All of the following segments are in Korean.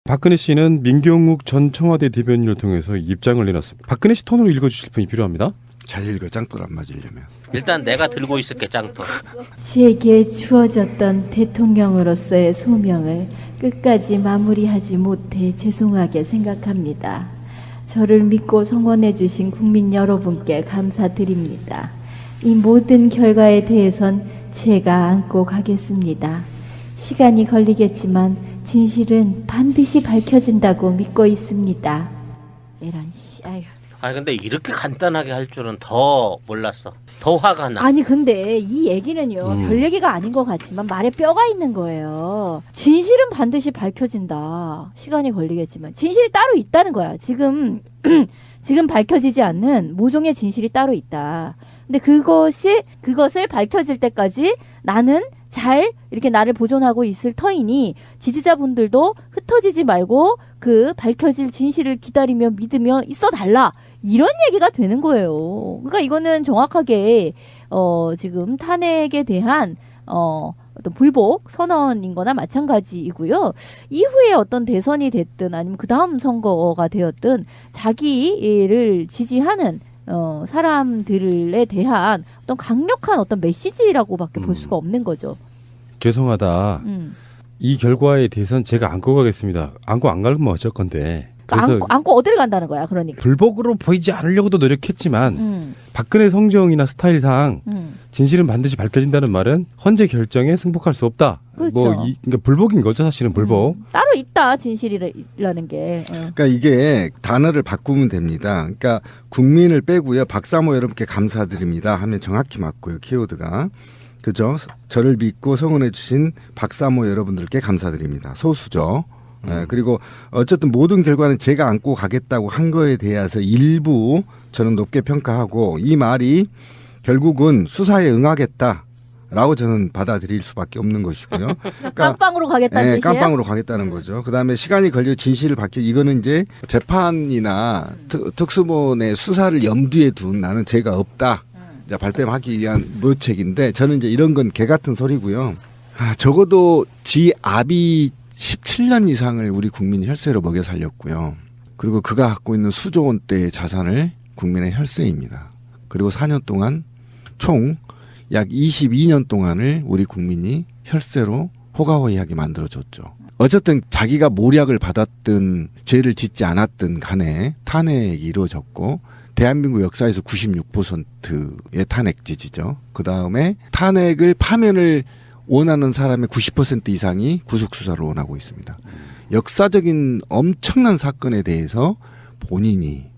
박근혜 씨는 민경욱 전 청와대 대변인을 통해서 입장을 내놨습니다. 박근혜 씨 톤으로 읽어주실 분이 필요합니다. 잘 읽어 짱돌 안 맞으려면. 일단 내가 들고 있을게 짱돌. 제게 주어졌던 대통령으로서의 소명을 끝까지 마무리하지 못해 죄송하게 생각합니다. 저를 믿고 성원해 주신 국민 여러분께 감사드립니다. 이 모든 결과에 대해선 제가 안고 가겠습니다. 시간이 걸리겠지만 진실은 반드시 밝혀진다고 믿고 있습니다. 이런 씨, 아유. 아 근데 이렇게 간단하게 할 줄은 더 몰랐어. 더 화가 나. 아니 근데 이 얘기는요 별 얘기가 아닌 것 같지만 말에 뼈가 있는 거예요. 진실은 반드시 밝혀진다. 시간이 걸리겠지만 진실이 따로 있다는 거야. 지금 밝혀지지 않는 모종의 진실이 따로 있다. 근데 그것을 밝혀질 때까지 나는 잘 이렇게 나를 보존하고 있을 터이니 지지자분들도 흩어지지 말고 그 밝혀질 진실을 기다리며 믿으며 있어 달라. 이런 얘기가 되는 거예요. 그러니까 이거는 정확하게 지금 탄핵에 대한 어떤 불복 선언인 거나 마찬가지이고요. 이후에 어떤 대선이 됐든 아니면 그 다음 선거가 되었든 자기를 지지하는 사람들에 대한 어떤 강력한 어떤 메시지라고밖에 볼 수가 없는 거죠. 죄송하다. 이 결과에 대해서는 제가 안고 가겠습니다. 안고 안 가면 어쩔 건데. 그래서 안고 어디를 간다는 거야, 그러니까. 불복으로 보이지 않으려고도 노력했지만 박근혜 성정이나 스타일상 진실은 반드시 밝혀진다는 말은 헌재 결정에 승복할 수 없다. 그렇죠. 그러니까 불복인 거죠, 사실은 불복. 따로 있다, 진실이라는 게. 그러니까 이게 단어를 바꾸면 됩니다. 그러니까 국민을 빼고요. 박사모 여러분께 감사드립니다 하면 정확히 맞고요. 키워드가. 그죠? 저를 믿고 성원해 주신 박사모 여러분들께 감사드립니다. 소수죠. 그리고 어쨌든 모든 결과는 제가 안고 가겠다고 한 거에 대해서 일부 저는 높게 평가하고 이 말이 결국은 수사에 응하겠다라고 저는 받아들일 수밖에 없는 것이고요. 그러니까 깜빵으로 가겠다는 뜻이에요? 깜빵으로 가겠다는 거죠. 그다음에 시간이 걸려 진실을 밝혀 이거는 이제 재판이나 특수본의 수사를 염두에 둔 나는 죄가 없다. 이제 발뺌하기 위한 묘책인데 저는 이제 이런 건 개 같은 소리고요. 적어도 지 아비 17년 이상을 우리 국민 혈세로 먹여 살렸고요. 그리고 그가 갖고 있는 수조 원대의 자산을 국민의 혈세입니다. 그리고 4년 동안 총 약 22년 동안을 우리 국민이 혈세로 호가호위하게 만들어줬죠. 어쨌든 자기가 모략을 받았든 죄를 짓지 않았든 간에 탄핵이 이루어졌고 대한민국 역사에서 96%의 탄핵 지지죠. 그다음에 탄핵을 파면을 원하는 사람의 90% 이상이 구속수사를 원하고 있습니다. 역사적인 엄청난 사건에 대해서 본인이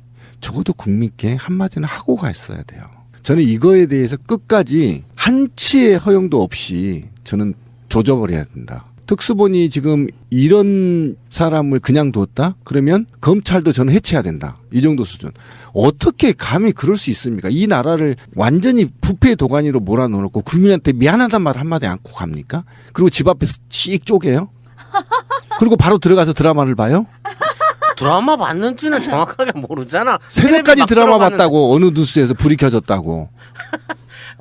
적어도 국민께 한마디는 하고 갔어야 돼요. 저는 이거에 대해서 끝까지 한치의 허용도 없이 저는 조져버려야 된다. 특수본이 지금 이런 사람을 그냥 뒀다? 그러면 검찰도 저는 해체해야 된다. 이 정도 수준. 어떻게 감히 그럴 수 있습니까? 이 나라를 완전히 부패의 도가니로 몰아넣어놓고 국민한테 미안하단 말 한마디 않고 갑니까? 그리고 집 앞에서 씩 쪼개요? 그리고 바로 들어가서 드라마를 봐요? 드라마 봤는지는 정확하게 모르잖아. 새벽까지 드라마 봤는데. 봤다고 어느 뉴스에서 불이 켜졌다고.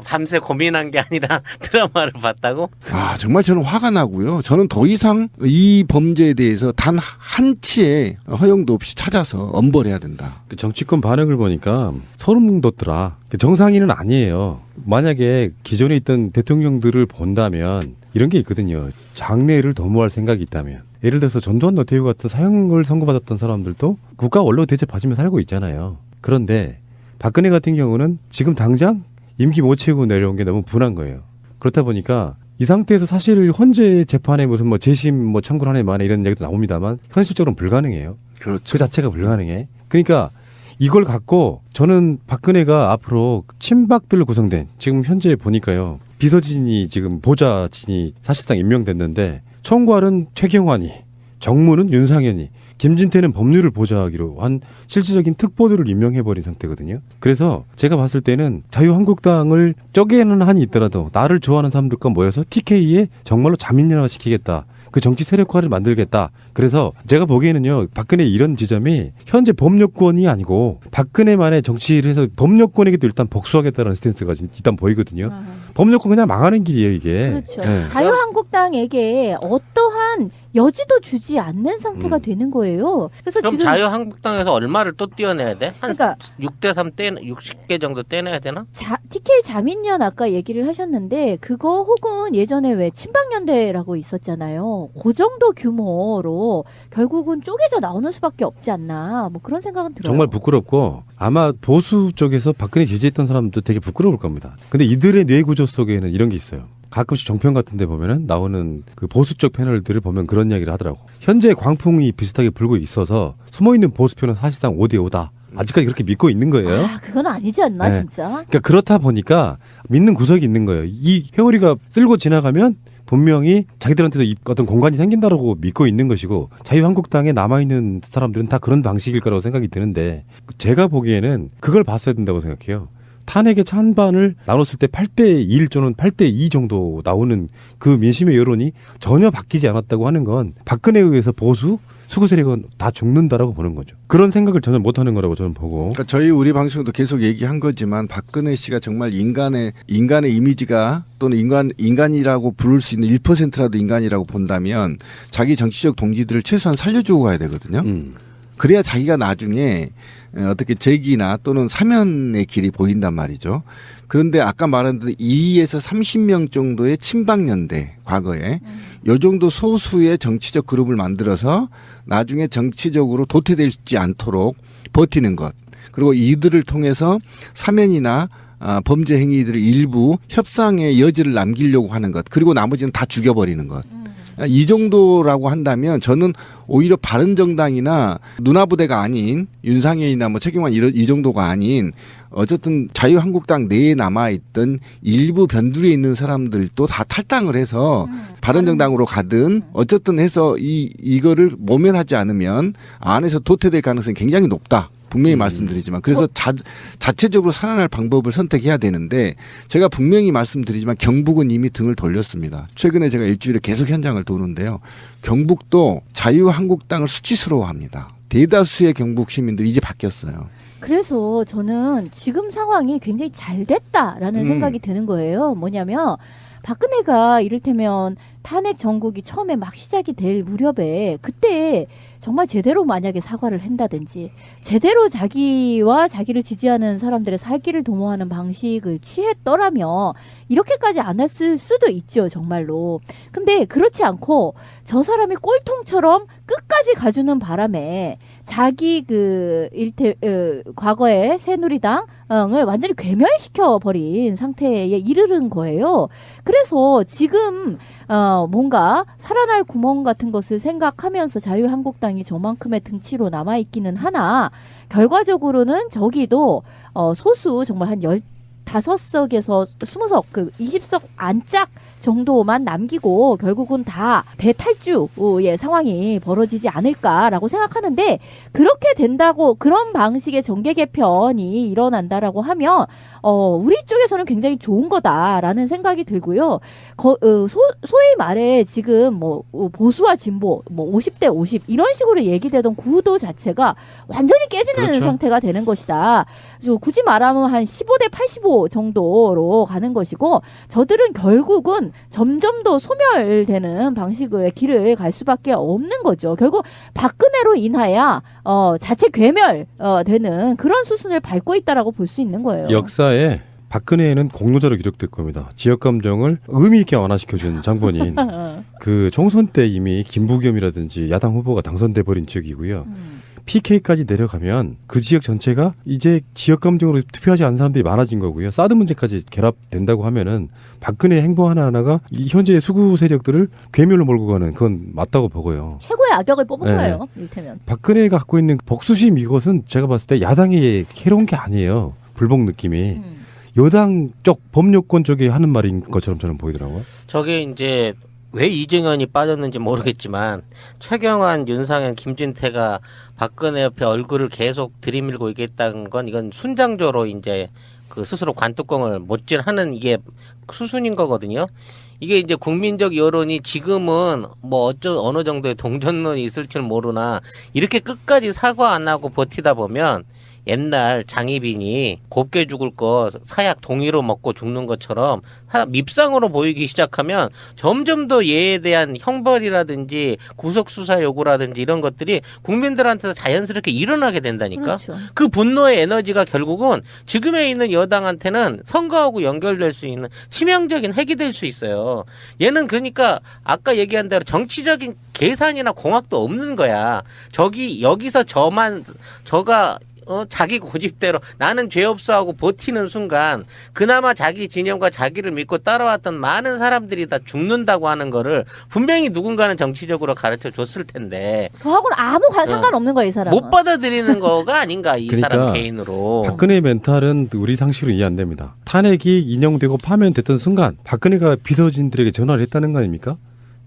밤새 고민한 게 아니라 드라마를 봤다고? 정말 저는 화가 나고요. 저는 더 이상 이 범죄에 대해서 단 한치의 허용도 없이 찾아서 엄벌해야 된다. 그 정치권 반응을 보니까 소름 돋더라. 정상인은 아니에요. 만약에 기존에 있던 대통령들을 본다면 이런 게 있거든요. 장래를 도모할 생각이 있다면. 예를 들어서 전두환 노태우 같은 사형을 선고받았던 사람들도 국가 원로 대접받으며 살고 있잖아요. 그런데 박근혜 같은 경우는 지금 당장 임기 못 채우고 내려온 게 너무 분한 거예요. 그렇다 보니까 이 상태에서 사실 헌재 재판에 무슨 재심 청구를 하네 마네 이런 얘기도 나옵니다만 현실적으로는 불가능해요. 그렇죠. 그 자체가 불가능해. 그러니까 이걸 갖고 저는 박근혜가 앞으로 친박들로 구성된 지금 현재 보니까요. 비서진이 지금 보좌진이 사실상 임명됐는데 총괄은 최경환이, 정무는 윤상현이, 김진태는 법률을 보좌하기로 한 실질적인 특보들을 임명해버린 상태거든요. 그래서 제가 봤을 때는 자유한국당을 쪼개는 한이 있더라도 나를 좋아하는 사람들과 모여서 TK에 정말로 자민련화 시키겠다. 그 정치 세력화를 만들겠다. 그래서 제가 보기에는요. 박근혜 이런 지점이 현재 법률권이 아니고 박근혜만의 정치를 해서 법률권에게도 일단 복수하겠다는 스탠스가 일단 보이거든요. 법률권 그냥 망하는 길이에요 이게. 그렇죠. 네. 자유한국당에게 어떠한 여지도 주지 않는 상태가 되는 거예요. 그래서 그럼 지금 자유한국당에서 얼마를 또 떼어내야 돼? 한 그러니까 6대3 60개 정도 떼내야 되나? TK 자민련 아까 얘기를 하셨는데 그거 혹은 예전에 왜 친박연대라고 있었잖아요. 그 정도 규모로 결국은 쪼개져 나오는 수밖에 없지 않나 뭐 그런 생각은 들어요. 정말 부끄럽고 아마 보수 쪽에서 박근혜 지지했던 사람도 되게 부끄러울 겁니다. 근데 이들의 뇌구조 속에는 이런 게 있어요. 가끔씩 정평 같은 데 보면은 나오는 그 보수 쪽 패널들을 보면 그런 이야기를 하더라고. 현재 광풍이 비슷하게 불고 있어서 숨어있는 보수표는 사실상 5대5다. 아직까지 그렇게 믿고 있는 거예요. 아, 그건 아니지 않나 네. 진짜. 그러니까 그렇다 보니까 믿는 구석이 있는 거예요. 이 회오리가 쓸고 지나가면 분명히 자기들한테도 어떤 공간이 생긴다라고 믿고 있는 것이고 자유한국당에 남아있는 사람들은 다 그런 방식일 거라고 생각이 드는데 제가 보기에는 그걸 봤어야 된다고 생각해요. 탄핵의 찬반을 나눴을 때 8대1 또는 8대2 정도 나오는 그 민심의 여론이 전혀 바뀌지 않았다고 하는 건 박근혜에 의해서 보수 수구 세력은 다 죽는다라고 보는 거죠. 그런 생각을 전혀 못하는 거라고 저는 보고. 그러니까 우리 방송도 계속 얘기한 거지만 박근혜 씨가 정말 인간의 이미지가 또는 인간이라고 부를 수 있는 1%라도 인간이라고 본다면 자기 정치적 동기들을 최소한 살려주고 가야 되거든요. 그래야 자기가 나중에 어떻게 재기나 또는 사면의 길이 보인단 말이죠. 그런데 아까 말한 대로 2에서 30명 정도의 친박연대 과거에 요 정도 소수의 정치적 그룹을 만들어서 나중에 정치적으로 도태되지 않도록 버티는 것. 그리고 이들을 통해서 사면이나 범죄 행위들을 일부 협상의 여지를 남기려고 하는 것. 그리고 나머지는 다 죽여버리는 것. 이 정도라고 한다면 저는 오히려 바른정당이나 누나부대가 아닌 윤상현이나 뭐 최경환 이 정도가 아닌 어쨌든 자유한국당 내에 남아있던 일부 변두리에 있는 사람들도 다 탈당을 해서 바른정당으로 가든 어쨌든 해서 이거를 모면하지 않으면 안에서 도태될 가능성이 굉장히 높다. 분명히 말씀드리지만 그래서 자체적으로 살아날 방법을 선택해야 되는데 제가 분명히 말씀드리지만 경북은 이미 등을 돌렸습니다. 최근에 제가 일주일에 계속 현장을 도는데요. 경북도 자유한국당을 수치스러워합니다. 대다수의 경북 시민들이 이제 바뀌었어요. 그래서 저는 지금 상황이 굉장히 잘 됐다라는 생각이 드는 거예요. 뭐냐면 박근혜가 이를테면 탄핵 정국이 처음에 막 시작이 될 무렵에 그때 정말 제대로 만약에 사과를 한다든지 제대로 자기와 자기를 지지하는 사람들의 살 길을 도모하는 방식을 취했더라면 이렇게까지 안 했을 수도 있죠. 정말로. 근데 그렇지 않고 저 사람이 꼴통처럼 끝까지 가주는 바람에 자기 과거의 새누리당을 완전히 괴멸시켜 버린 상태에 이르는 거예요. 그래서 지금 뭔가 살아날 구멍 같은 것을 생각하면서 자유한국당이 저만큼의 등치로 남아있기는 하나 결과적으로는 저기도 소수 정말 한 15석에서 20석 20석 안짝 정도만 남기고 결국은 다 대탈주의 상황이 벌어지지 않을까라고 생각하는데 그렇게 된다고 그런 방식의 정계 개편이 일어난다라고 하면 우리 쪽에서는 굉장히 좋은 거다라는 생각이 들고요. 소위 말해 지금 뭐 보수와 진보 뭐 50대 50 이런 식으로 얘기되던 구도 자체가 완전히 깨지는 그렇죠. 상태가 되는 것이다. 그래서 굳이 말하면 한 15대 85 정도로 가는 것이고 저들은 결국은 점점 더 소멸되는 방식의 길을 갈 수밖에 없는 거죠. 결국 박근혜로 인하여 자체 괴멸되는 그런 수순을 밟고 있다라고 볼 수 있는 거예요. 역사에 박근혜는 공로자로 기록될 겁니다. 지역 감정을 의미 있게 완화시켜준 장본인. 그 총선 때 이미 김부겸이라든지 야당 후보가 당선돼 버린 지역이고요. PK까지 내려가면 그 지역 전체가 이제 지역 감정으로 투표하지 않는 사람들이 많아진 거고요. 사드 문제까지 결합된다고 하면은 박근혜 행보 하나하나가 이 현재의 수구 세력들을 괴멸로 몰고 가는 그건 맞다고 보고요. 최고의 악역을 뽑은 네. 거예요. 이를테면. 박근혜가 갖고 있는 복수심 이것은 제가 봤을 때 야당이 해로운 게 아니에요. 불복 느낌이. 여당 쪽 법률권 쪽에 하는 말인 것처럼 저는 보이더라고요. 저게 이제 왜 이정현이 빠졌는지 모르겠지만 최경환, 윤상현, 김진태가 박근혜 옆에 얼굴을 계속 들이밀고 있겠다는 건 이건 순장조로 이제 그 스스로 관뚜껑을 못질하는 이게 수순인 거거든요. 이게 이제 국민적 여론이 지금은 뭐 어느 정도의 동전론이 있을지는 모르나 이렇게 끝까지 사과 안 하고 버티다 보면 옛날 장희빈이 곱게 죽을 거 사약 동의로 먹고 죽는 것처럼 밉상으로 보이기 시작하면 점점 더 얘에 대한 형벌이라든지 구속수사 요구라든지 이런 것들이 국민들한테서 자연스럽게 일어나게 된다니까. 그렇죠. 그 분노의 에너지가 결국은 지금에 있는 여당한테는 선거하고 연결될 수 있는 치명적인 핵이 될 수 있어요. 얘는 그러니까 아까 얘기한 대로 정치적인 계산이나 공학도 없는 거야. 여기서 저가 자기 고집대로 나는 죄 없어 하고 버티는 순간 그나마 자기 진영과 자기를 믿고 따라왔던 많은 사람들이 다 죽는다고 하는 거를 분명히 누군가는 정치적으로 가르쳐 줬을 텐데 그하고는 아무 상관없는 거야 이 사람은. 못 받아들이는 거가 아닌가 이 그러니까 사람 개인으로. 박근혜 멘탈은 우리 상식으로 이해 안 됩니다. 탄핵이 인용되고 파면됐던 순간 박근혜가 비서진들에게 전화를 했다는 거 아닙니까?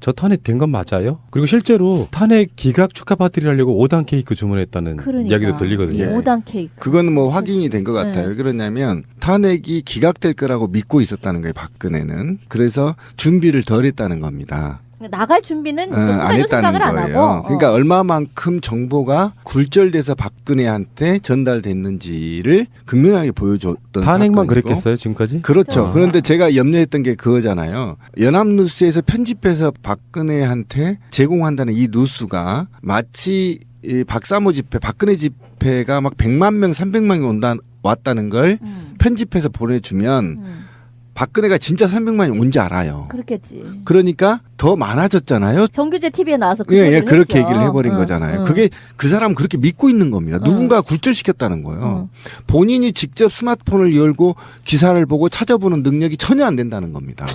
저 탄핵 된 건 맞아요? 그리고 실제로 탄핵 기각 축하 파티를 하려고 5단 케이크 주문했다는 그러니까. 이야기도 들리거든요. 예. 5단 케이크. 그거는 뭐 확인이 된 것 같아요. 네. 왜 그러냐면 탄핵이 기각될 거라고 믿고 있었다는 거예요. 박근혜는. 그래서 준비를 덜 했다는 겁니다. 나갈 준비는 안 했다는 생각을 안 거예요. 하고. 그러니까 얼마만큼 정보가 굴절돼서 박근혜한테 전달됐는지를 극명하게 보여줬던 탄핵만 사건이고. 그랬겠어요 지금까지? 그렇죠. 그런데 제가 염려했던 게 그거잖아요. 연합뉴스에서 편집해서 박근혜한테 제공한다는 이 뉴스가 마치 이 박사모 집회, 박근혜 집회가 막 100만 명, 300만 명 왔다는 걸 편집해서 보내주면 박근혜가 진짜 300만이 온지 알아요. 그렇겠지. 그러니까 더 많아졌잖아요. 정규제 TV에 나와서 그 예, 얘기를 그렇게 했죠. 얘기를 해버린 거잖아요. 그게 그 사람 그렇게 믿고 있는 겁니다. 누군가 굴절시켰다는 거예요. 본인이 직접 스마트폰을 열고 기사를 보고 찾아보는 능력이 전혀 안 된다는 겁니다.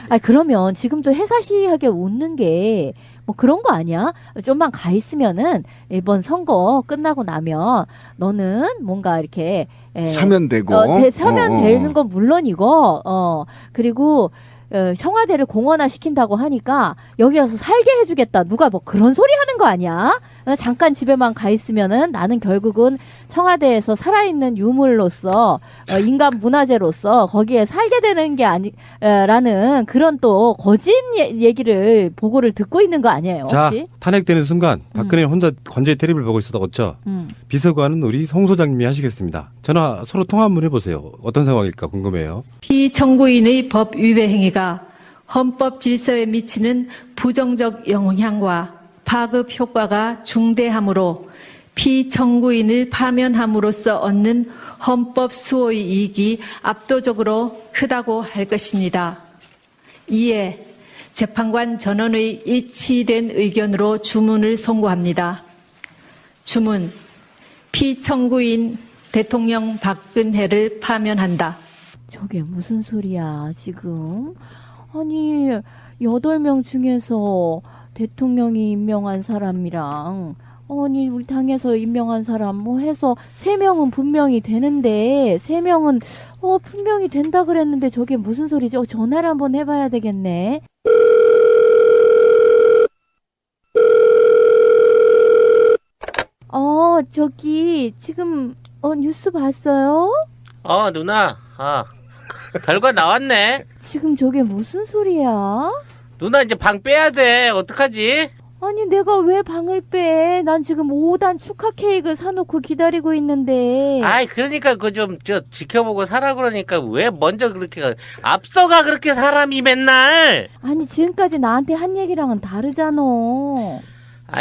아 그러면 지금도 해사시하게 웃는 게 뭐 그런 거 아니야? 좀만 가 있으면은 이번 선거 끝나고 나면 너는 뭔가 이렇게 사면되고 사면되는 건 물론이고 그리고 청와대를 공원화 시킨다고 하니까 여기 와서 살게 해주겠다. 누가 뭐 그런 소리 하는 거 아니야? 잠깐 집에만 가 있으면은 나는 결국은 청와대에서 살아있는 유물로서 인간 문화재로서 거기에 살게 되는 게 아니라는 그런 또 거짓 얘기를 보고를 듣고 있는 거 아니에요? 자, 혹시? 탄핵되는 순간 박근혜 혼자 관저의 테레비를 보고 있었다고죠. 비서관은 우리 송 소장님이 하시겠습니다. 전화 서로 통화 한번 해보세요. 어떤 상황일까 궁금해요. 피청구인의 법 위배 행위가 헌법 질서에 미치는 부정적 영향과 파급 효과가 중대하므로 피청구인을 파면함으로써 얻는 헌법 수호의 이익이 압도적으로 크다고 할 것입니다. 이에 재판관 전원의 일치된 의견으로 주문을 선고합니다. 주문, 피청구인 대통령 박근혜를 파면한다. 저게 무슨 소리야 지금? 아니 8명 중에서 대통령이 임명한 사람이랑 아니 우리 당에서 임명한 사람 뭐 해서 3명은 분명히 되는데 3명은 분명히 된다 그랬는데 저게 무슨 소리지? 전화를 한번 해봐야 되겠네. 저기 지금 뉴스 봤어요? 누나 결과 나왔네. 지금 저게 무슨 소리야? 누나 이제 방 빼야 돼. 어떡하지? 아니 내가 왜 방을 빼? 난 지금 5단 축하 케이크 사놓고 기다리고 있는데. 아이 그러니까 그 좀 지켜보고 사라 그러니까 왜 먼저 그렇게 앞서가 그렇게 사람이 맨날. 아니 지금까지 나한테 한 얘기랑은 다르잖아.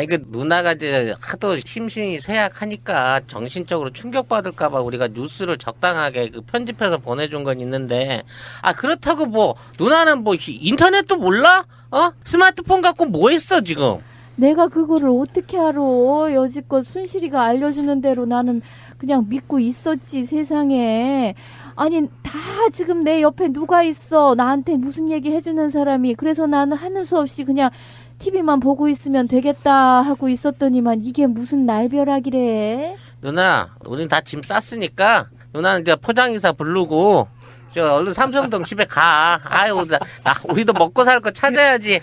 그 누나가 이제 하도 심신이 쇠약하니까 정신적으로 충격받을까봐 우리가 뉴스를 적당하게 편집해서 보내준 건 있는데 그렇다고 뭐 누나는 뭐 인터넷도 몰라? 스마트폰 갖고 뭐 했어 지금? 내가 그거를 어떻게 알아? 여지껏 순실이가 알려주는 대로 나는 그냥 믿고 있었지 세상에. 아니 다 지금 내 옆에 누가 있어? 나한테 무슨 얘기 해주는 사람이. 그래서 나는 하는 수 없이 그냥 TV만 보고 있으면 되겠다 하고 있었더니만 이게 무슨 날벼락이래. 누나 우린 다 짐 쌌으니까 누나는 이제 포장이사 부르고 얼른 삼성동 집에 가. 우리도 먹고 살 거 찾아야지.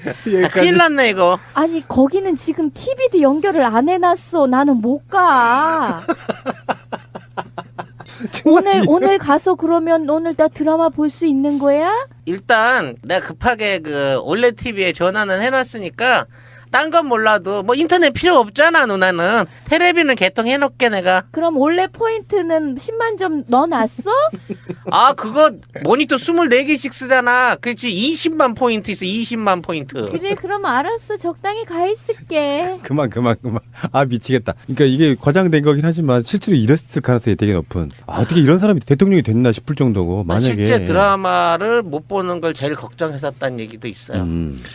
큰일 났네 이거. 아니 거기는 지금 TV도 연결을 안 해놨어. 나는 못 가. 오늘 가서 그러면 오늘 나 드라마 볼 수 있는 거야? 일단 내가 급하게 올레 TV에 전화는 해놨으니까 딴 건 몰라도 뭐 인터넷 필요 없잖아 누나는. 테레비는 개통해놓게 내가. 그럼 원래 포인트는 10만 점 넣어놨어? 아 그거 모니터 24개씩 쓰잖아. 그렇지 20만 포인트 있어. 20만 포인트. 그래 그럼 알았어. 적당히 가 있을게. 그만. 아 미치겠다. 그러니까 이게 과장된 거긴 하지만 실제로 이랬을 가능성이 되게 높은. 어떻게 이런 사람이 대통령이 됐나 싶을 정도고 만약에 실제 드라마를 못 보는 걸 제일 걱정했었다는 얘기도 있어요.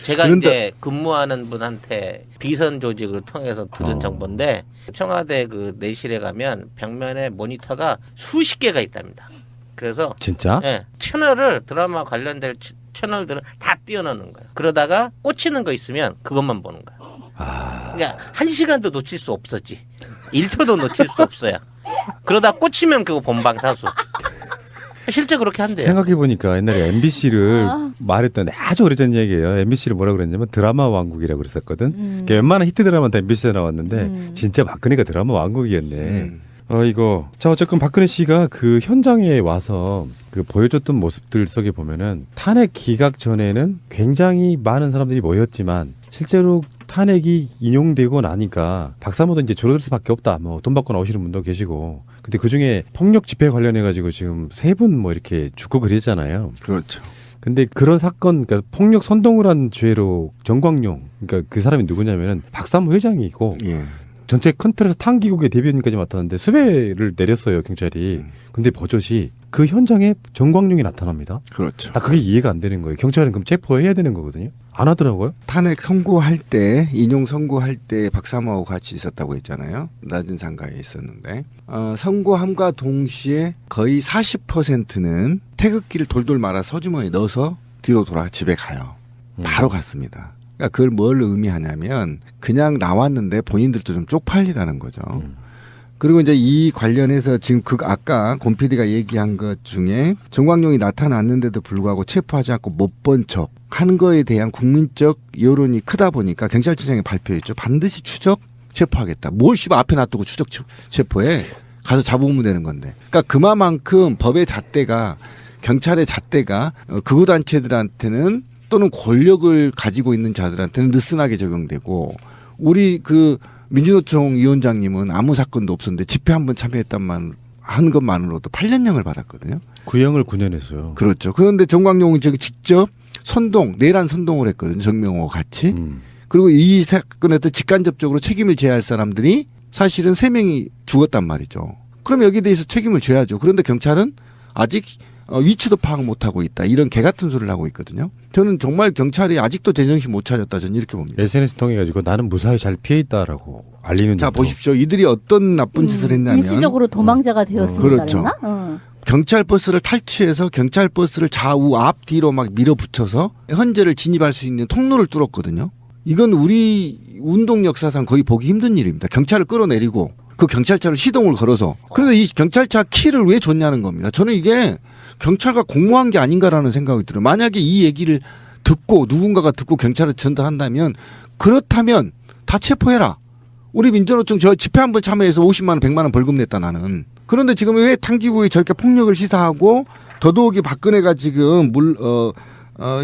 제가 그런데- 이제 근무하는 분한테 비선 조직을 통해서 들은 정보인데 청와대 그 내실에 가면 벽면에 모니터가 수십 개가 있답니다. 그래서 진짜? 예, 채널을 드라마 관련된 채널들을 다 띄워놓는 거예요. 그러다가 꽂히는 거 있으면 그것만 보는 거예요. 그러니까 1시간도 놓칠 수 없었지. 1초도 놓칠 수 없어요. 그러다 꽂히면 그거 본방사수. 실제 그렇게 한대요. 생각해보니까 옛날에 MBC를 말했던 아주 오래전 얘기예요. MBC를 뭐라 그랬냐면 드라마 왕국이라고 그랬었거든. 그러니까 웬만한 히트 드라마는 다 MBC에 나왔는데 진짜 박근혜가 드라마 왕국이었네. 이거 자 어쨌건 박근혜 씨가 그 현장에 와서 그 보여줬던 모습들 속에 보면은 탄핵 기각 전에는 굉장히 많은 사람들이 모였지만 실제로 탄핵이 인용되고 나니까 박사모도 이제 줄어들 수밖에 없다. 뭐 돈 받고 나오시는 분도 계시고. 근데 그 중에 폭력 집회 관련해 가지고 지금 3분 뭐 이렇게 죽고 그랬잖아요. 그렇죠. 근데 그런 사건, 그러니까 폭력 선동을 한 죄로 정광용, 그러니까 그 사람이 누구냐면은 박사모 회장이고 예. 전체 컨트롤에서 탄기국의 대변인까지 맡았는데 수배를 내렸어요 경찰이. 근데 버젓이 그 현장에 정광용이 나타납니다. 그렇죠. 나 그게 이해가 안 되는 거예요. 경찰은 그럼 체포해야 되는 거거든요. 안 하더라고요. 탄핵 선고할 때 인용 선고할 때 박사모하고 같이 있었다고 했잖아요. 낮은 상가에 있었는데 선고함과 동시에 거의 40%는 태극기를 돌돌 말아 서주머니에 넣어서 뒤로 돌아 집에 가요. 바로 갔습니다. 그러니까 그걸 뭘 의미하냐면 그냥 나왔는데 본인들도 좀 쪽팔리다는 거죠. 그리고 이제 이 관련해서 지금 그 아까 곰 PD가 얘기한 것 중에 정광용이 나타났는데도 불구하고 체포하지 않고 못 본 척 하는 거에 대한 국민적 여론이 크다 보니까 경찰청장이 발표했죠. 반드시 추적 체포하겠다. 뭘 씨발 앞에 놔두고 추적 체포해. 가서 잡으면 되는 건데. 그러니까 그만큼 법의 잣대가 경찰의 잣대가 극우 단체들한테는 또는 권력을 가지고 있는 자들한테는 느슨하게 적용되고 우리 그 민주노총 위원장님은 아무 사건도 없었는데 집회 한 번 참여했단만 한 것만으로도 8년형을 받았거든요. 구형을 9년 했어요. 그렇죠. 그런데 정광용은 저기 직접 내란 선동을 했거든요. 정명호와 같이. 그리고 이 사건에도 직간접적으로 책임을 져야 할 사람들이 사실은 3명이 죽었단 말이죠. 그럼 여기에 대해서 책임을 져야죠. 그런데 경찰은 아직 위치도 파악 못하고 있다. 이런 개 같은 소리를 하고 있거든요. 저는 정말 경찰이 아직도 제정신 못 차렸다. 저는 이렇게 봅니다. SNS 통해 가지고 나는 무사히 잘 피해 있다라고 알리는. 자 정도. 보십시오. 이들이 어떤 나쁜 짓을 했냐면 일시적으로 도망자가 되었습니다. 그렇죠. 그랬나? 경찰 버스를 탈취해서 경찰 버스를 좌우 앞뒤로 막 밀어붙여서 현재를 진입할 수 있는 통로를 뚫었거든요. 이건 우리 운동 역사상 거의 보기 힘든 일입니다. 경찰을 끌어내리고 그 경찰차를 시동을 걸어서. 그런데 이 경찰차 키를 왜 줬냐는 겁니다. 저는 이게 경찰과 공모한 게 아닌가라는 생각이 들어요. 만약에 이 얘기를 듣고 누군가가 듣고 경찰에 전달한다면 그렇다면 다 체포해라. 우리 민주노총 저 집회 한 번 참여해서 50만 원 100만 원 벌금 냈다 나는. 그런데 지금 왜 탄기국이 저렇게 폭력을 시사하고 더더욱이 박근혜가 지금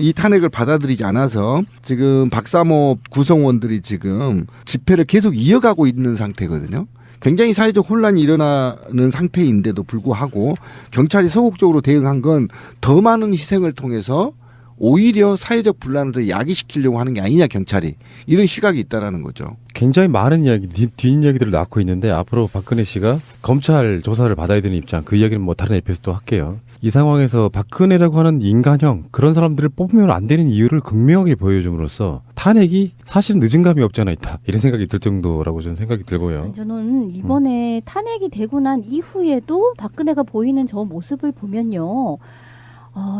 이 탄핵을 받아들이지 않아서 지금 박사모 구성원들이 지금 집회를 계속 이어가고 있는 상태거든요. 굉장히 사회적 혼란이 일어나는 상태인데도 불구하고 경찰이 소극적으로 대응한 건 더 많은 희생을 통해서 오히려 사회적 분란을 더 야기시키려고 하는 게 아니냐 경찰이. 이런 시각이 있다라는 거죠. 굉장히 많은 이야기, 뒷이야기들을 낳고 있는데 앞으로 박근혜 씨가 검찰 조사를 받아야 되는 입장, 그 이야기는 뭐 다른 에피소드 할게요. 이 상황에서 박근혜라고 하는 인간형 그런 사람들을 뽑으면 안 되는 이유를 극명하게 보여줌으로써 탄핵이 사실 늦은 감이 없지 않아 있다. 이런 생각이 들 정도라고 저는 생각이 들고요. 저는 이번에 탄핵이 되고 난 이후에도 박근혜가 보이는 저 모습을 보면요.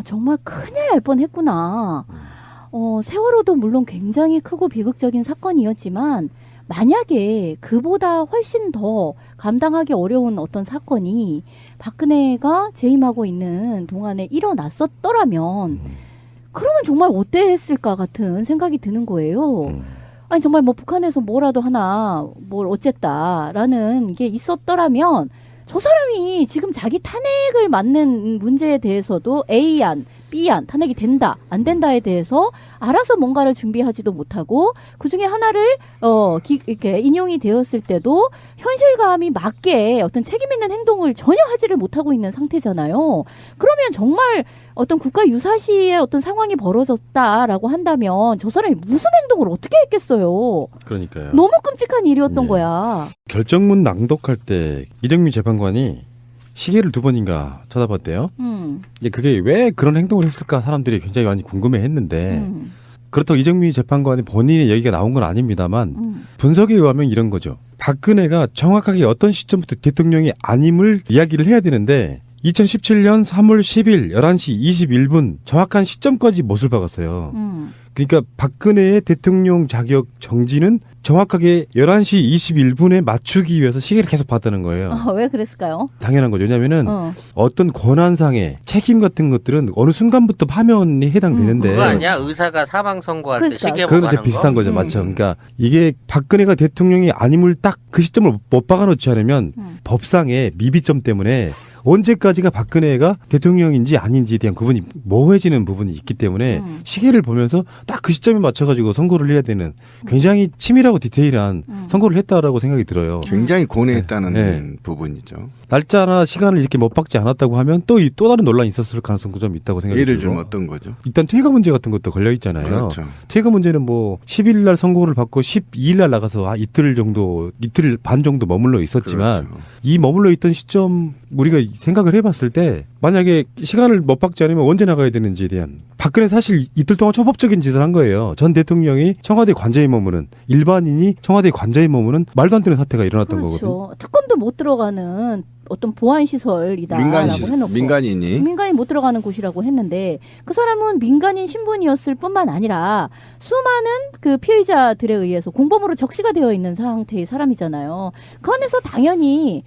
정말 큰일 날 뻔했구나. 세월호도 물론 굉장히 크고 비극적인 사건이었지만 만약에 그보다 훨씬 더 감당하기 어려운 어떤 사건이 박근혜가 재임하고 있는 동안에 일어났었더라면 그러면 정말 어땠을까 같은 생각이 드는 거예요. 아니 정말 뭐 북한에서 뭐라도 하나 뭘 어쨌다라는 게 있었더라면 저 사람이 지금 자기 탄핵을 맞는 문제에 대해서도 A안, B안 탄핵이 된다 안 된다에 대해서 알아서 뭔가를 준비하지도 못하고 그 중에 하나를 이렇게 인용이 되었을 때도 현실감이 맞게 어떤 책임 있는 행동을 전혀 하지를 못하고 있는 상태잖아요. 그러면 정말 어떤 국가 유사시에 어떤 상황이 벌어졌다라고 한다면 저 사람이 무슨 행동을 어떻게 했겠어요. 그러니까요. 너무 끔찍한 일이었던 네. 거야. 결정문 낭독할 때 이정미 재판관이 시계를 2번인가 쳐다봤대요. 이제 그게 왜 그런 행동을 했을까 사람들이 굉장히 많이 궁금해했는데 그렇다고 이정미 재판관이 본인의 얘기가 나온 건 아닙니다만 분석에 의하면 이런 거죠. 박근혜가 정확하게 어떤 시점부터 대통령이 아님을 이야기를 해야 되는데 2017년 3월 10일 11시 21분 정확한 시점까지 못을 박았어요. 그러니까 박근혜의 대통령 자격 정지는 정확하게 11시 21분에 맞추기 위해서 시계를 계속 봤다는 거예요. 왜 그랬을까요? 당연한 거죠. 왜냐하면은 어떤 권한상의 책임 같은 것들은 어느 순간부터 파면이 해당되는데 그거 아니야? 의사가 사망 선고할 때 그러니까. 시계 보고 그건 이제 하는 비슷한 거? 거죠. 맞죠. 그러니까 이게 박근혜가 대통령이 아님을 딱 그 시점을 못 박아놓지 않으면 법상의 미비점 때문에 언제까지가 박근혜가 대통령인지 아닌지에 대한 구분이 모호해지는 부분이 있기 때문에 시계를 보면서 딱 그 시점에 맞춰가지고 선고를 해야 되는 굉장히 치밀하고 디테일한 선고를 했다라고 생각이 들어요. 굉장히 고뇌했다는 네. 부분이죠. 날짜나 시간을 이렇게 못 박지 않았다고 하면 또 다른 논란이 있었을 가능성도 좀 있다고 생각이 예를 들고. 들면 어떤 거죠? 일단 퇴거 문제 같은 것도 걸려 있잖아요. 그렇죠. 퇴거 문제는 뭐 10일 날 선고를 받고 12일 날 나가서 이틀 반 정도 머물러 있었지만 그렇죠. 이 머물러 있던 시점 우리가 생각을 해봤을 때 만약에 시간을 못 박지 않으면 언제 나가야 되는지에 대한 박근혜 사실 이틀 동안 초법적인 짓을 한 거예요. 전 대통령이 청와대 관저에 머무는 일반인이 청와대 관저에 머무는 말도 안 되는 사태가 일어났던 거거든요. 그렇죠. 특검도 못 들어가는 어떤 보안 시설이다라고 해놓고 민간인이 못 들어가는 곳이라고 했는데 그 사람은 민간인 신분이었을 뿐만 아니라 수많은 그 피의자들에 의해서 공범으로 적시가 되어 있는 상태의 사람이잖아요. 그 안에서 당연히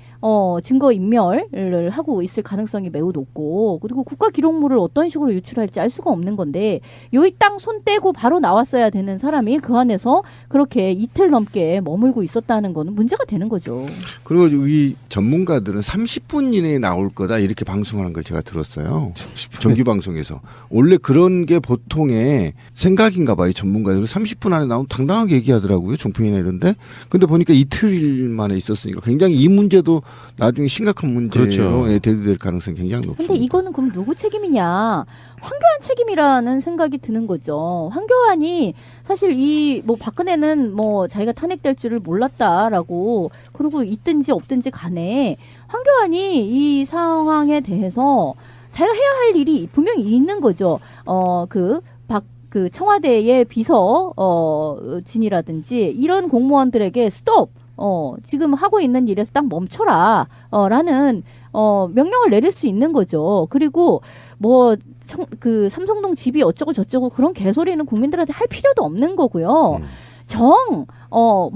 증거 인멸을 하고 있을 가능성이 매우 높고 그리고 국가 기록물을 어떤 식으로 유출할지 알 수가 없는 건데 요이 땅 손 떼고 바로 나왔어야 되는 사람이 그 안에서 그렇게 이틀 넘게 머물고 있었다는 거는 문제가 되는 거죠. 그리고 이 전문가들은 30분 이내에 나올 거다 이렇게 방송하는 걸 제가 들었어요. 정규 방송에서. 원래 그런 게 보통의 생각인가 봐요. 전문가들 30분 안에 나오면 당당하게 얘기하더라고요. 종편이나 이런데. 근데 보니까 이틀 만에 있었으니까 굉장히 이 문제도 나중에 심각한 문제로 그렇죠. 대두될 가능성이 굉장히 높습니다. 근데 이거는 그럼 누구 책임이냐? 황교안 책임이라는 생각이 드는 거죠. 황교안이 사실 이 뭐 박근혜는 뭐 자기가 탄핵될 줄을 몰랐다라고 그러고 있든지 없든지 간에 황교안이 이 상황에 대해서 자기가 해야 할 일이 분명히 있는 거죠. 그 청와대의 비서진이라든지 이런 공무원들에게 스톱. 지금 하고 있는 일에서 딱 멈춰라. 라는 명령을 내릴 수 있는 거죠. 그리고 그 삼성동 집이 어쩌고 저쩌고 그런 개소리는 국민들한테 할 필요도 없는 거고요.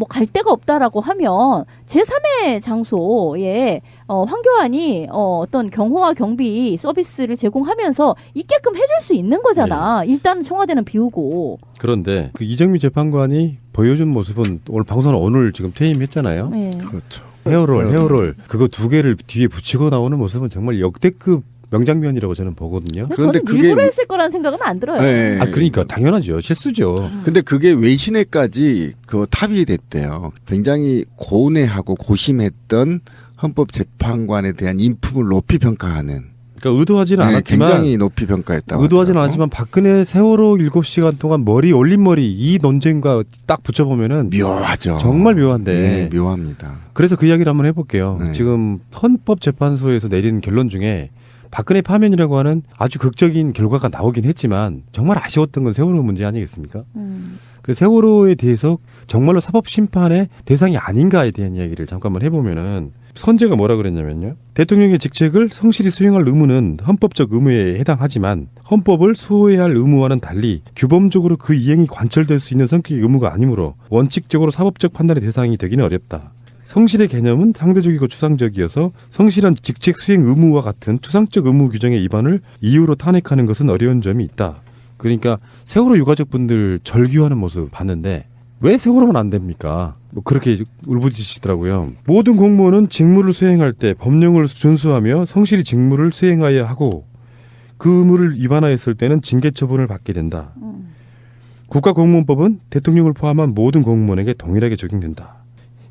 갈 데가 없다라고 하면 제3의 장소에 황교안이 어떤 경호와 경비 서비스를 제공하면서 있게끔 해줄 수 있는 거잖아. 일단 청와대는 비우고. 그런데 그 이정미 재판관이 보여준 모습은 오늘 방송은 오늘 지금 퇴임했잖아요. 네. 그렇죠. 헤어롤 그거 두 개를 뒤에 붙이고 나오는 모습은 정말 역대급 명장면이라고 저는 보거든요. 그런데 저는 그게 일부러 했을 거라는 생각은 안 들어요. 네. 그러니까 당연하죠. 실수죠. 근데 그게 외신에까지 탑이 됐대요. 굉장히 고뇌하고 고심했던 헌법재판관에 대한 인품을 높이 평가하는. 그러니까 의도하지는 않았지만 굉장히 높이 평가했다고. 의도하지는 하더라고요. 않았지만 박근혜 세월호 7시간 동안 올린 머리 이 논쟁과 딱 붙여보면은 묘하죠. 정말 묘한데. 네, 묘합니다. 그래서 그 이야기를 한번 해볼게요. 네. 지금 헌법재판소에서 내린 결론 중에 박근혜 파면이라고 하는 아주 극적인 결과가 나오긴 했지만 정말 아쉬웠던 건 세월호 문제 아니겠습니까? 그래서 세월호에 대해서 정말로 사법심판의 대상이 아닌가에 대한 이야기를 잠깐만 해보면은 선재가 뭐라 그랬냐면요. 대통령의 직책을 성실히 수행할 의무는 헌법적 의무에 해당하지만 헌법을 수호해야 할 의무와는 달리 규범적으로 그 이행이 관철될 수 있는 성격의 의무가 아니므로 원칙적으로 사법적 판단의 대상이 되기는 어렵다. 성실의 개념은 상대적이고 추상적이어서 성실한 직책 수행 의무와 같은 추상적 의무 규정의 위반을 이유로 탄핵하는 것은 어려운 점이 있다. 그러니까 세월호 유가족분들 절규하는 모습 봤는데 왜 세월호만 안 됩니까? 그렇게 울부짖으시더라고요. 모든 공무원은 직무를 수행할 때 법령을 준수하며 성실히 직무를 수행해야 하고 그 의무를 위반하였을 때는 징계 처분을 받게 된다. 국가공무원법은 대통령을 포함한 모든 공무원에게 동일하게 적용된다.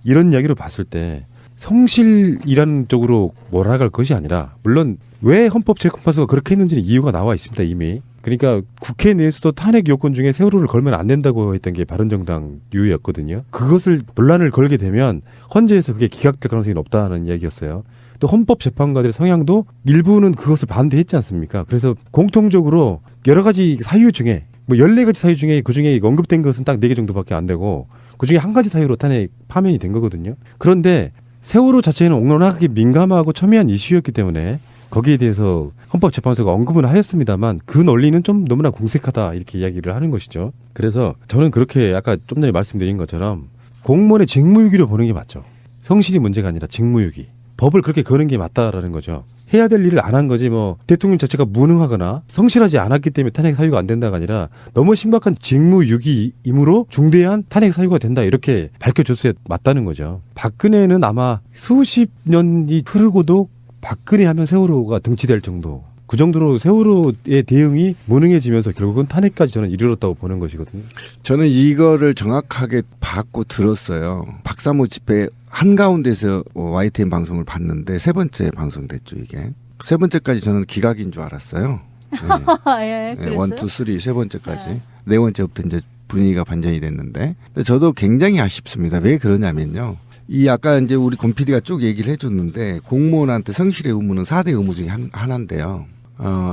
이런 이야기로 봤을 때 성실이라는 쪽으로 몰아갈 것이 아니라 물론 왜 헌법재판소가 그렇게 했는지는 이유가 나와 있습니다. 이미. 그러니까 국회 내에서도 탄핵 요건 중에 세월호를 걸면 안 된다고 했던 게 바른정당 유였거든요. 그것을 논란을 걸게 되면 헌재에서 그게 기각될 가능성이 높다는 이야기였어요. 또 헌법재판관들의 성향도 일부는 그것을 반대했지 않습니까? 그래서 공통적으로 여러 가지 사유 중에 뭐 14가지 사유 중에 그중에 언급된 것은 딱 4개 정도밖에 안 되고 그중에 한 가지 사유로 탄핵 파면이 된 거거든요. 그런데 세월호 자체는 워낙에 민감하고 첨예한 이슈였기 때문에 거기에 대해서 헌법재판소가 언급은 하였습니다만 그 논리는 좀 너무나 궁색하다 이렇게 이야기를 하는 것이죠. 그래서 저는 그렇게 아까 좀 전에 말씀드린 것처럼 공무원의 직무유기로 보는 게 맞죠. 성실이 문제가 아니라 직무유기. 법을 그렇게 거는 게 맞다라는 거죠. 해야 될 일을 안 한 거지 뭐 대통령 자체가 무능하거나 성실하지 않았기 때문에 탄핵 사유가 안 된다가 아니라 너무 심각한 직무유기이므로 중대한 탄핵 사유가 된다 이렇게 밝혀줬어야 맞다는 거죠. 박근혜는 아마 수십 년이 흐르고도 박근혜 하면 세월호가 등치될 정도 그 정도로 세월호의 대응이 무능해지면서 결국은 탄핵까지 저는 이르렀다고 보는 것이거든요. 저는 이거를 정확하게 봤고 들었어요. 박사모 집회 한가운데서 YTN 방송을 봤는데 세 번째 방송 됐죠 이게. 세 번째까지 저는 기각인 줄 알았어요. 네. 예, 원, 투, 쓰리 세 번째까지. 네 번째부터 이제 분위기가 반전이 됐는데 근데 저도 굉장히 아쉽습니다. 왜 그러냐면요. 이 아까 이제 우리 권 PD가 쭉 얘기를 해줬는데 공무원한테 성실의 의무는 4대 의무 중에 하나인데요.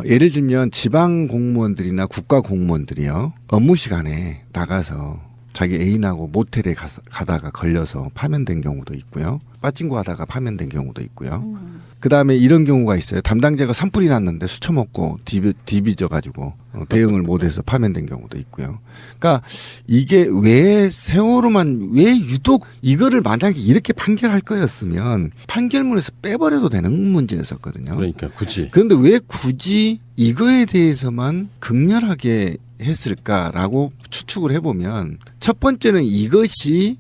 예를 들면 지방 공무원들이나 국가 공무원들이요. 업무 시간에 나가서 자기 애인하고 모텔에 가다가 걸려서 파면된 경우도 있고요. 빠찡구 하다가 파면된 경우도 있고요. 그다음에 이런 경우가 있어요. 담당자가 산불이 났는데 수쳐먹고 뒤비져가지고 대응을 못해서 파면된 경우도 있고요. 그러니까 이게 왜 세월호만 왜 유독 이거를 만약에 이렇게 판결할 거였으면 판결문에서 빼버려도 되는 문제였었거든요. 그러니까 굳이. 그런데 왜 굳이 이거에 대해서만 극렬하게 했을까라고 추측을 해보면 첫 번째는 이것이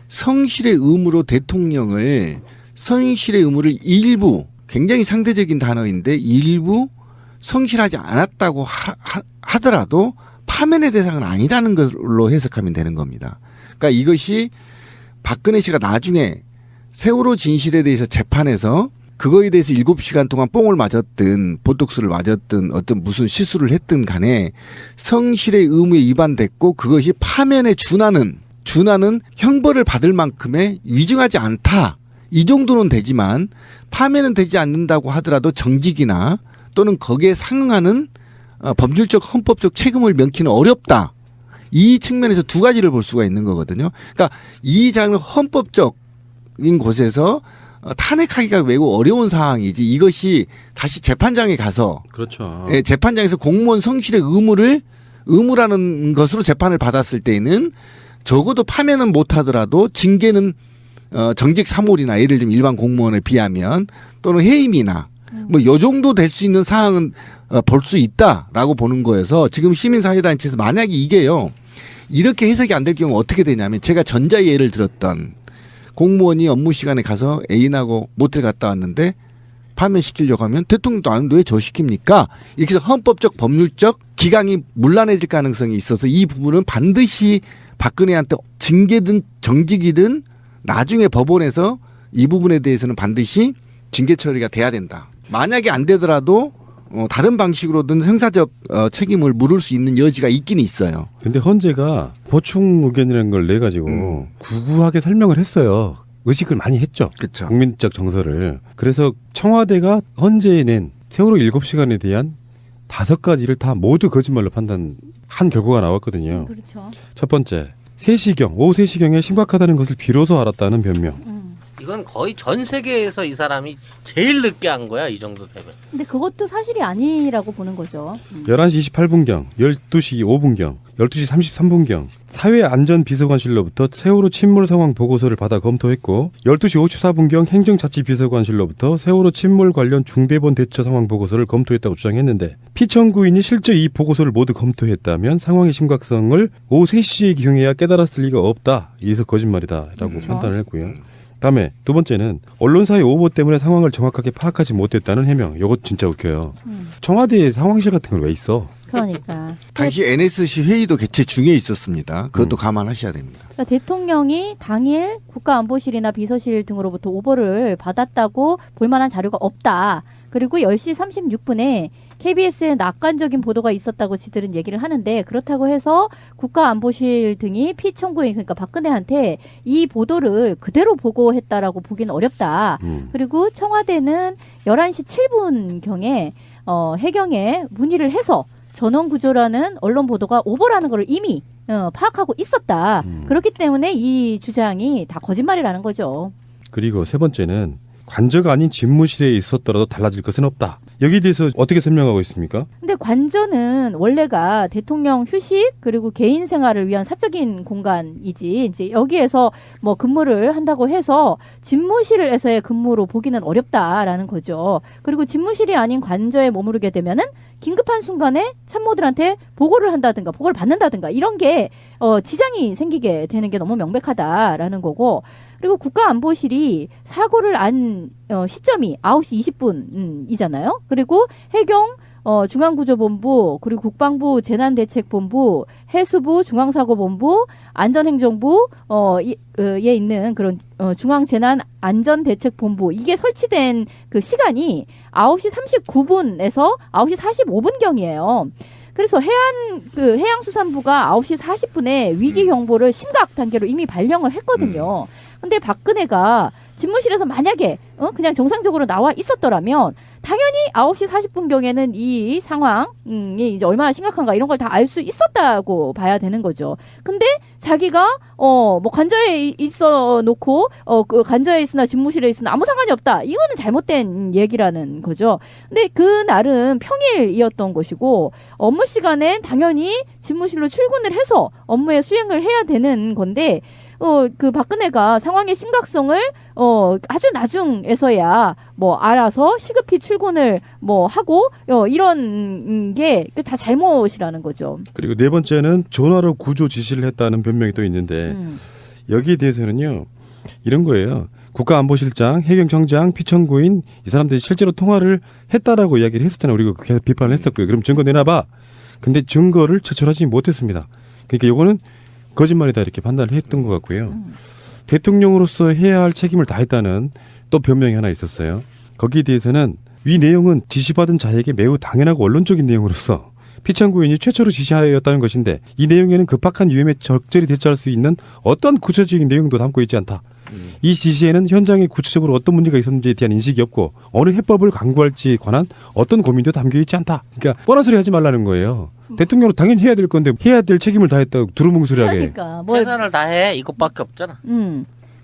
성실의 의무로 대통령을 성실의 의무를 일부 굉장히 상대적인 단어인데 일부 성실하지 않았다고 하더라도 파면의 대상은 아니라는 걸로 해석하면 되는 겁니다. 그러니까 이것이 박근혜 씨가 나중에 세월호 진실에 대해서 재판에서 그거에 대해서 7시간 동안 뽕을 맞았든 보톡스를 맞았든 어떤 무슨 시술을 했든 간에 성실의 의무에 위반됐고 그것이 파면에 준하는 형벌을 받을 만큼의 위중하지 않다. 이 정도는 되지만 파면은 되지 않는다고 하더라도 정직이나 또는 거기에 상응하는 법률적 헌법적 책임을 명키는 어렵다. 이 측면에서 두 가지를 볼 수가 있는 거거든요. 그러니까 이 장면 헌법적인 곳에서 탄핵하기가 매우 어려운 상황이지 이것이 다시 재판장에 가서 그렇죠. 예, 재판장에서 공무원 성실의 의무라는 것으로 재판을 받았을 때는 적어도 파면은 못하더라도 징계는 정직 사몰이나 예를 들면 일반 공무원에 비하면 또는 해임이나 뭐 요 정도 될 수 있는 사항은 볼 수 있다라고 보는 거여서 지금 시민사회단체에서 만약에 이게요 이렇게 해석이 안 될 경우 어떻게 되냐면 제가 전자 예를 들었던 공무원이 업무 시간에 가서 애인하고 모텔 갔다 왔는데 파면시키려고 하면 대통령도 아는데 왜 저 시킵니까? 이렇게 해서 헌법적 법률적 기강이 문란해질 가능성이 있어서 이 부분은 반드시 박근혜한테 징계든 정직이든 나중에 법원에서 이 부분에 대해서는 반드시 징계 처리가 돼야 된다. 만약에 안 되더라도 다른 방식으로든 형사적 책임을 물을 수 있는 여지가 있긴 있어요. 근데 헌재가 보충 의견이라는 걸 내가지고 구구하게 설명을 했어요. 의식을 많이 했죠. 그렇죠. 국민적 정서를. 그래서 청와대가 헌재에 낸 세월호 7시간에 대한 5가지를 다 모두 거짓말로 판단한 결과가 나왔거든요. 그렇죠. 첫 번째, 오후 3시경에 심각하다는 것을 비로소 알았다는 변명. 이건 거의 전 세계에서 이 사람이 제일 늦게 한 거야 이 정도 되면. 근데 그것도 사실이 아니라고 보는 거죠. 11시 28분경, 12시 5분경, 12시 33분경 사회안전비서관실로부터 세월호 침몰 상황 보고서를 받아 검토했고 12시 54분경 행정자치비서관실로부터 세월호 침몰 관련 중대본 대처 상황 보고서를 검토했다고 주장했는데 피청구인이 실제 이 보고서를 모두 검토했다면 상황의 심각성을 오후 3시에 기용해야 깨달았을 리가 없다. 이에서 거짓말이다 라고 그렇죠. 판단을 했고요. 다음에 두 번째는 언론사의 오보 때문에 상황을 정확하게 파악하지 못했다는 해명. 이거 진짜 웃겨요. 청와대에 상황실 같은 걸 왜 있어? 그러니까. 당시 NSC 회의도 개최 중에 있었습니다. 그것도 감안하셔야 됩니다. 그러니까 대통령이 당일 국가안보실이나 비서실 등으로부터 오보를 받았다고 볼 만한 자료가 없다. 그리고 10시 36분에 KBS에 낙관적인 보도가 있었다고 지들은 얘기를 하는데 그렇다고 해서 국가안보실 등이 피청구인 그러니까 박근혜한테 이 보도를 그대로 보고했다라고 보기는 어렵다. 그리고 청와대는 11시 7분경에 해경에 문의를 해서 전원구조라는 언론 보도가 오보라는 걸 이미 파악하고 있었다. 그렇기 때문에 이 주장이 다 거짓말이라는 거죠. 그리고 세 번째는 관저가 아닌 집무실에 있었더라도 달라질 것은 없다. 여기에 대해서 어떻게 설명하고 있습니까? 근데 관저는 원래가 대통령 휴식 그리고 개인 생활을 위한 사적인 공간이지 이제 여기에서 뭐 근무를 한다고 해서 집무실에서의 근무로 보기는 어렵다라는 거죠. 그리고 집무실이 아닌 관저에 머무르게 되면은 긴급한 순간에 참모들한테 보고를 한다든가 보고를 받는다든가 이런 게 지장이 생기게 되는 게 너무 명백하다라는 거고 그리고 국가안보실이 사고를 안 시점이 9시 20분이잖아요. 그리고 해경 중앙구조본부 그리고 국방부 재난대책본부 해수부 중앙사고본부 안전행정부 에 있는 그런 중앙재난안전대책본부 이게 설치된 그 시간이 9시 39분에서 9시 45분경이에요. 그래서 해양수산부가 9시 40분에 위기 경보를 심각 단계로 이미 발령을 했거든요. 근데 박근혜가 집무실에서 만약에 그냥 정상적으로 나와 있었더라면 당연히 9시 40분경에는 이 상황이 이제 얼마나 심각한가 이런 걸 다 알 수 있었다고 봐야 되는 거죠. 근데 자기가 뭐 관저에 있어 놓고 그 관저에 있으나 집무실에 있으나 아무 상관이 없다. 이거는 잘못된 얘기라는 거죠. 근데 그날은 평일이었던 것이고 업무 시간엔 당연히 집무실로 출근을 해서 업무에 수행을 해야 되는 건데 그 박근혜가 상황의 심각성을 아주 나중에서야 뭐 알아서 시급히 출근을 뭐 하고 이런 게 다 잘못이라는 거죠. 그리고 네 번째는 전화로 구조 지시를 했다는 변명이 또 있는데 여기에 대해서는요 이런 거예요. 국가안보실장, 해경청장, 피청구인 이 사람들이 실제로 통화를 했다라고 이야기를 했었잖아요. 우리가 계속 비판을 했었고요. 그럼 증거 내놔봐. 근데 증거를 제출하지 못했습니다. 그러니까 이거는 거짓말이다 이렇게 판단을 했던 것 같고요. 대통령으로서 해야 할 책임을 다했다는 또 변명이 하나 있었어요. 거기에 대해서는 이 내용은 지시받은 자에게 매우 당연하고 원론적인 내용으로서 피청구인이 최초로 지시하였다는 것인데 이 내용에는 급박한 위험에 적절히 대처할 수 있는 어떤 구체적인 내용도 담고 있지 않다. 이 지시에는 현장에 구체적으로 어떤 문제가 있었는지에 대한 인식이 없고 어느 해법을 강구할지에 관한 어떤 고민도 담겨 있지 않다. 그러니까 뻔한 소리 하지 말라는 거예요. 대통령으로 당연히 해야 될 건데 해야 될 책임을 다했다고 두루뭉술하게. 그러니까 최선을 다해 이것밖에 없잖아.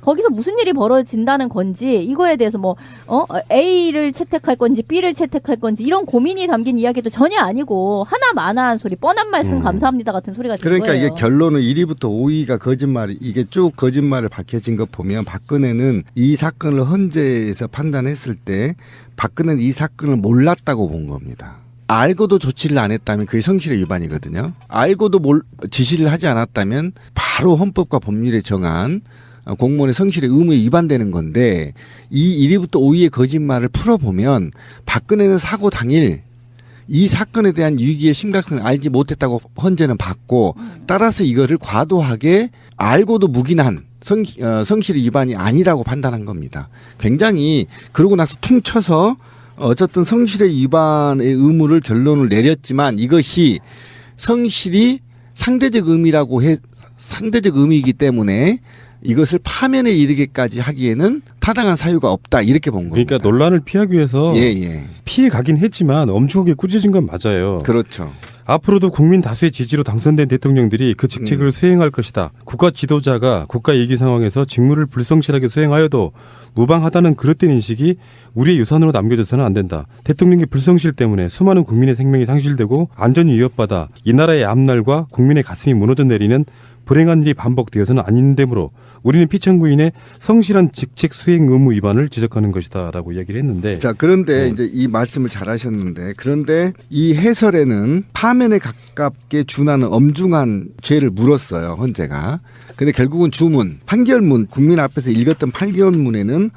거기서 무슨 일이 벌어진다는 건지 이거에 대해서 뭐 A를 채택할 건지 B를 채택할 건지 이런 고민이 담긴 이야기도 전혀 아니고 하나만한 소리 뻔한 말씀 감사합니다 같은 소리가 된 그러니까 거예요. 이게 결론은 1위부터 5위가 거짓말이 이게 쭉 거짓말을 밝혀진 거 보면 박근혜는 이 사건을 헌재에서 판단했을 때 박근혜는 이 사건을 몰랐다고 본 겁니다. 알고도 조치를 안 했다면 그게 성실의 위반이거든요. 알고도 지시를 하지 않았다면 바로 헌법과 법률에 정한 공무원의 성실의 의무에 위반되는 건데 이 1위부터 5위의 거짓말을 풀어보면 박근혜는 사고 당일 이 사건에 대한 위기의 심각성을 알지 못했다고 헌재는 봤고 따라서 이거를 과도하게 알고도 묵인한 성실의 위반이 아니라고 판단한 겁니다. 굉장히 그러고 나서 퉁쳐서 어쨌든 성실의 위반의 의무를 결론을 내렸지만 이것이 성실이 상대적 의미이기 때문에 이것을 파면에 이르게까지 하기에는 타당한 사유가 없다 이렇게 본 겁니다. 그러니까 논란을 피하기 위해서 예. 피해 가긴 했지만 엄중하게 꾸짖은 건 맞아요. 그렇죠. 앞으로도 국민 다수의 지지로 당선된 대통령들이 그 직책을 수행할 것이다. 국가 지도자가 국가 위기 상황에서 직무를 불성실하게 수행하여도 무방하다는 그릇된 인식이 우리의 유산으로 남겨져서는 안 된다. 대통령의 불성실 때문에 수많은 국민의 생명이 상실되고 안전이 위협받아 이 나라의 앞날과 국민의 가슴이 무너져 내리는 불행한 일이 반복되어서는 아닌 데므로 우리는 피청구인의 성실한 직책 수행 시행 의무 위반을 지적하는 것이다라고 이야기를 했는데 자, 그런데 네. 이제 이 말씀을 잘 하셨는데, 그런데 이 해설에는 파면에 가깝게 준하는 엄중한 죄를 물었어요, 헌재가. 근데 결국은 주문, 판결문, 국민 앞에서 읽었던 판결문에는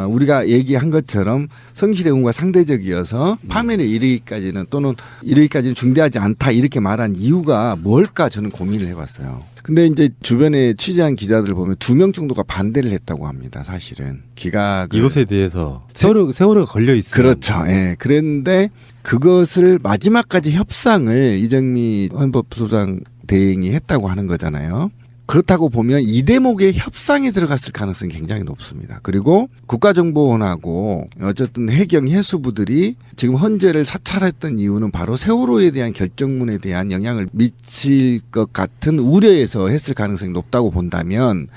우리가 얘기한 것처럼 성실의 의무가 상대적이어서 파면에 이르기까지는 또는 이르기까지는 중대하지 않다 이렇게 말한 이유가 뭘까 저는 고민을 해봤어요. 근데 이제 주변에 취재한 기자들 보면 2명 정도가 반대를 했다고 합니다. 사실은 기각을 이것에 대해서 세월호가 걸려 있어요. 그렇죠. 예. 그랬는데 그것을 마지막까지 협상을 이정미 헌법소장 대행이 했다고 하는 거잖아요. 그렇다고 보면 이 대목에 협상에 들어갔을 가능성이 굉장히 높습니다. 그리고 국가정보원하고 어쨌든 해경 해수부들이 지금 헌재를 사찰했던 이유는 바로 세월호에 대한 결정문에 대한 영향을 미칠 것 같은 우려에서 했을 가능성이 높다고 본다면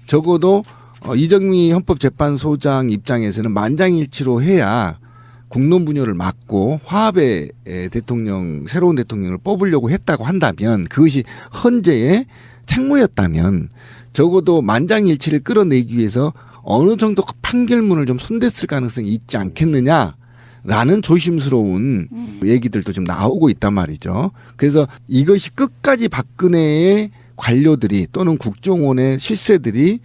적어도 이정미 헌법재판소장 입장에서는 만장일치로 해야 국론 분열을 막고 화합의 대통령, 새로운 대통령을 뽑으려고 했다고 한다면 그것이 헌재의 책무였다면 적어도 만장일치를 끌어내기 위해서 어느 정도 판결문을 좀 손댔을 가능성이 있지 않겠느냐라는 조심스러운 얘기들도 좀 나오고 있단 말이죠. 그래서 이것이 끝까지 박근혜의 관료들이 또는 국정원의 실세들이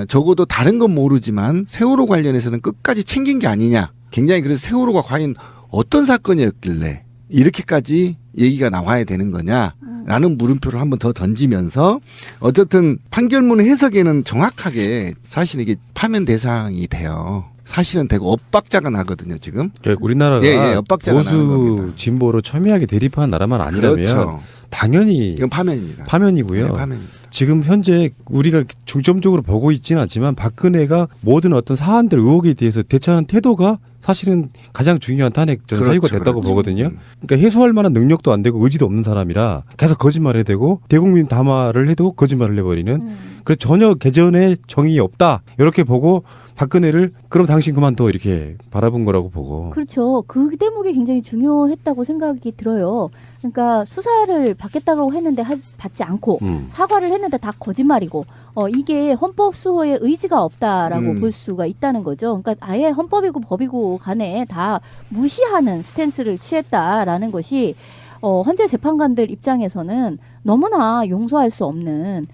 적어도 다른 건 모르지만 세월호 관련해서는 끝까지 챙긴 게 아니냐. 굉장히 그래서 세월호가 과연 어떤 사건이었길래 이렇게까지 얘기가 나와야 되는 거냐라는 물음표를 한번 더 던지면서 어쨌든 판결문 해석에는 정확하게 사실 이게 파면 대상이 돼요. 사실은 되고 엇박자가 나거든요 지금. 그러니까 우리나라가 엇박자가 나는 보수 겁니다. 진보로 첨예하게 대립하는 나라만 아니라면 그렇죠. 당연히 이건 파면입니다. 파면이고요. 네, 파면입니다. 지금 현재 우리가 중점적으로 보고 있지는 않지만 박근혜가 모든 어떤 사안들 의혹에 대해서 대처하는 태도가 사실은 가장 중요한 탄핵 전 사유가 됐다고 보거든요. 그러니까 해소할 만한 능력도 안 되고 의지도 없는 사람이라 계속 거짓말을 해대고 대국민 담화를 해도 거짓말을 해버리는 그래서 전혀 개전에 정의가 없다 이렇게 보고 박근혜를 그럼 당신 그만둬 이렇게 바라본 거라고 보고. 그렇죠. 그 대목이 굉장히 중요했다고 생각이 들어요. 그러니까 수사를 받겠다고 했는데 받지 않고 사과를 했는데 다 거짓말이고 이게 헌법 수호의 의지가 없다라고 볼 수가 있다는 거죠. 그러니까 아예 헌법이고 법이고 간에 다 무시하는 스탠스를 취했다라는 것이 헌재 재판관들 입장에서는 너무나 용서할 수 없는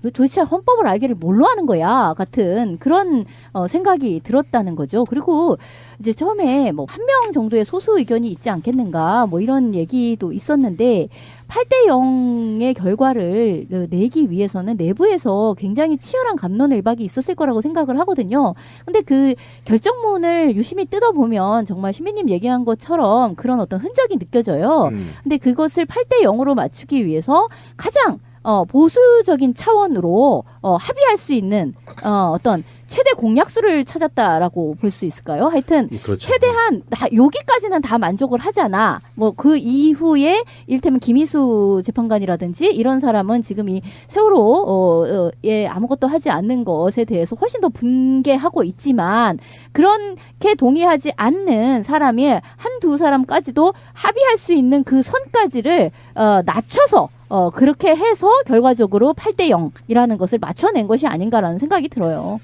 도대체 헌법을 알기를 뭘로 하는 거야 같은 그런 생각이 들었다는 거죠. 그리고 이제 처음에 뭐 1명 정도의 소수 의견이 있지 않겠는가 뭐 이런 얘기도 있었는데 8대 0의 결과를 내기 위해서는 내부에서 굉장히 치열한 갑론을박이 있었을 거라고 생각을 하거든요. 근데 그 결정문을 유심히 뜯어보면 정말 신비님 얘기한 것처럼 그런 어떤 흔적이 느껴져요. 근데 그것을 8대 0으로 맞추기 위해서 가장 보수적인 차원으로 합의할 수 있는 어떤 최대 공약수를 찾았다라고 볼 수 있을까요? 하여튼 그렇죠. 최대한 여기까지는 다 만족을 하잖아. 뭐 그 이후에 일테면 김희수 재판관이라든지 이런 사람은 지금 이 세월호에 아무것도 하지 않는 것에 대해서 훨씬 더 분개하고 있지만 그렇게 동의하지 않는 사람이 한두 사람까지도 합의할 수 있는 그 선까지를 낮춰서 그렇게 해서 결과적으로 8대 0이라는 것을 맞춰낸 것이 아닌가라는 생각이 들어요.